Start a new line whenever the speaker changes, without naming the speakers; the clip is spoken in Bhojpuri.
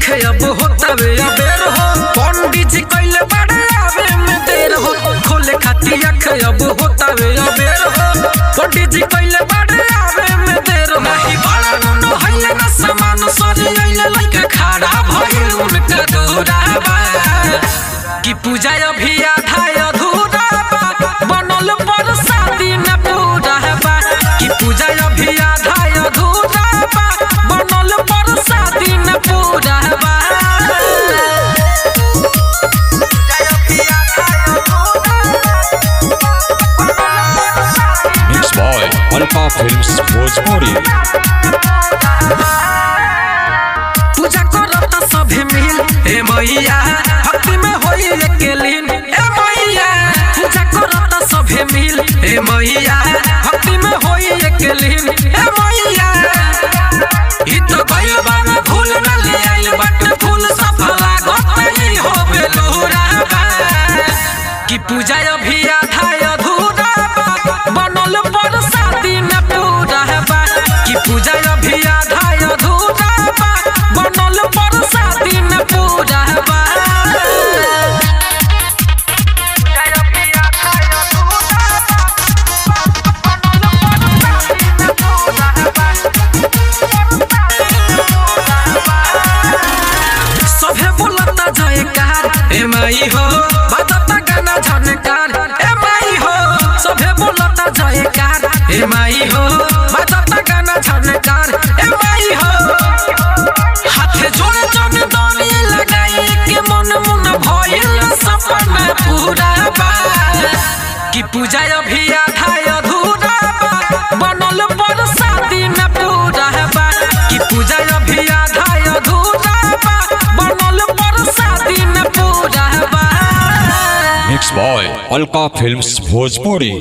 आखे अब होता वे अबेर हो पंडित जी कइले बड़े आवे में देर हो खोले खाती आखे अब होता वे अबेर हो पंडित जी कइले बड़े आवे में देर हो नहीं बड़ा नुनो हइले ना सामान सरी आइले लइके खड़ा भइल उनका दूरा बा कि पूजा अभी आधा अधूरा बा बनल पर शादी न पूरा बा कि पूजा अभी आधा अधूरा बा बनल पर शादी न पूरा बा
Mixed by Alpha Films Bhojpuri।
पूजा करता सभे मिल ए मैया भक्ति में होई एके लीन ए मैया पूजा करता सभे मिल ए मैया भक्ति में होई एके लीन ए मैया ई तो गइल बाना फूल न ले आइल बट फूल सफला गतई हो बेलूरा बा कि पूजा अभी आधा अधूरा बा बनल पर शादी न पूरा बा कि पूजा अभी आधा अधूरा बा बनल पर शादी न पूरा बा सभे बोलता जयकार ए माई हो बजता गाना झनकार ए माई हो सभे बोलता जयकार ए माई हो बजता गाना झनकार ए माई हो हाथे जोड़े जन दानी लगाई के मन मुन भइल सपना पूरा बा कि पूजा अभी आधा अधूरा बा बनल पर शादी न पूरा बा कि पूजा अभी आधा अधूरा बा बनल पर शादी न पूरा बा
Mixed by Alpha Films Bhojpuri।